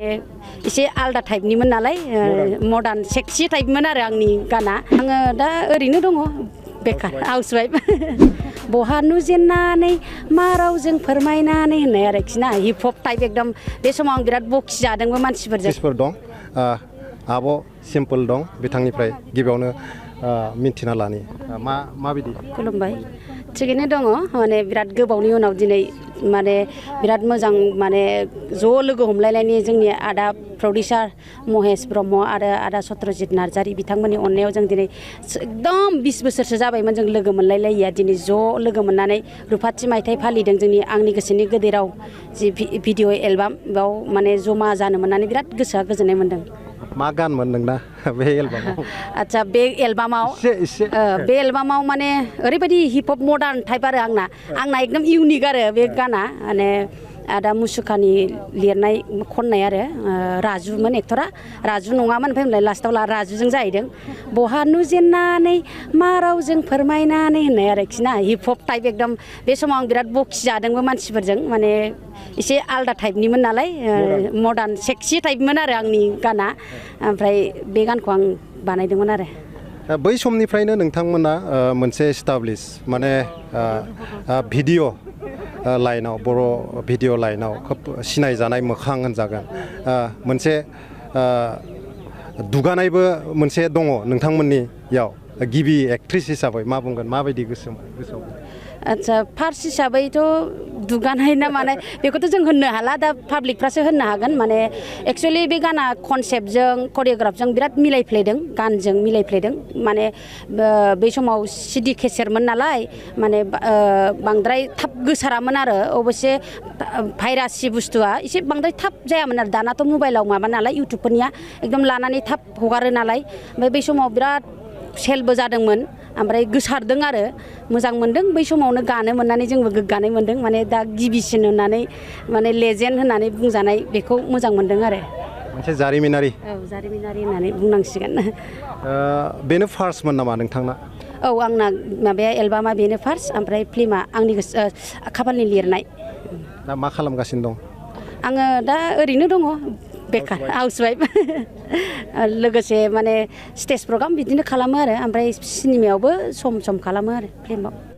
एसे आलदा टाइपनिमोन नालाय मडार्न सेक्सि टाइपमोन आरो आंनि गाना आङो दा ओरैनो दङ बेकार हाउसवाइफ बहा नुजेननानै मा रावजों फोरमायनानै होननाय आरोखि ना हिप हप टाइप एकदम बे समाव आं बिराद बखि जादोंबो मानसिफोरजों दं आब' सिम्पोल दं बिथांनिफ्राय गिबियावनो मिन्थिना लानि माबायदि खुलुमबाय थिगैनो दङ माने बिराद गोबावनि उनाव दिनै माने बिराद मोजां माने ज' लोगो हमलायनायनि जोंनि आदा प्रडिउसार महेश ब्रह्म आरो आदा सत्रजित नार्जारि बिथांमोननि अननायाव जों दिनै एकदम 20 बोसोरसो जाबायमोन जों लोगो मोनलायलायिया दिनै ज' लोगो मोननानै रुफाथि मायथाइ फालिदों जोंनि आंनि गोसोनि गोदै राव जि भिडिअ एलबाम बेयाव माने जमा जानो मोननानै बिराद गोसोआ गोजोननाय मोनदों। मा गान मोनदों ना बे एलबामाव? आच्छा बे एलबामाव माने ओरैबायदि हिप हप मडार्न टाइप आरो आंना एकदम इउनिक आरो बे गाना माने आदा मुसुखानि लिरनाय खननाय आरो राजुमोन एक्टरा राजु नङामोन ओमफ्राय लास्टाव राजुजों जाहैदों बहा नुजेननानै मा रावजों फोरमायनानै होननाय आरोखि ना हिप हप टाइप एकदम बे समाव आं बिराद बखि जादोंबो मानसिफोरजों माने एसे आलदा टाइपनिमोन नालाय मडार्न सेक्सि टाइपमोन आरो आंनि गाना ओमफ्राय बे गानखौ आं बानायदोंमोन आरो बै समनिफ्रायनो नोंथांमोना मोनसे एस्टाब्लिश माने भिडिअ लाइनाव बर' भिडिअ लाइनाव खोब सिनायजानाय मोखां होनजागोन मोनसे दुगानायबो मोनसे दङ नोंथांमोननियाव गिबि एक्ट्रिस हिसाबै मा बुंगोन माबायदि गोसोआव आच्छा फार्स्ट हिसाबैथ' दुगानाय ना मानाय बेखौथ' जों होननो हाला दा पाब्लिकफ्रासो होननो हागोन माने एक्सुवेलि बे गाना कनसेप्टजों करिय'ग्राफजों बिराद मिलायफ्लेदों गानजों मिलायफ्लेदों माने बै समाव सिडि केसेटमोन नालाय माने बांद्राय थाब गोसारामोन आरो अबयसे भाइरासि बुस्थुआ एसे बांद्राय थाब जायामोन आरो दानाथ' मबाइलाव माबा नालाय इउटुबफोरनिया एकदम लानानै थाब हगारो नालाय ओमफ्राय बै समाव बिराद सेलबो जादोंमोन ओमफ्राय गोसारदों आरो मोजां मोनदों बै समावनो गानो मोननानै जोंबो गोग्गानाय मोनदों माने दा गिबिसिन होननानै माने लेजेन्ड होननानै बुंजानाय बेखौ मोजां मोनदों आरो मोनसे जारिमिनारि होननानै बुंनांसिगोन बेनो फार्स्टमोन नामा नोंथांना? औ आंना माबाया एलबामा बेनो फार्स्ट ओमफ्राय फिल्मा आंनि खाफालनि लिरनाय। दा मा खालामगासिनो दं? आङो दा ओरैनो दङ बेकार हाउसवाइफ लोगोसे माने स्टेज प्रग्राम बिदिनो खालामो आरो ओमफ्राय सिनेमायावबो सम सम खालामो आरो फिल्माव।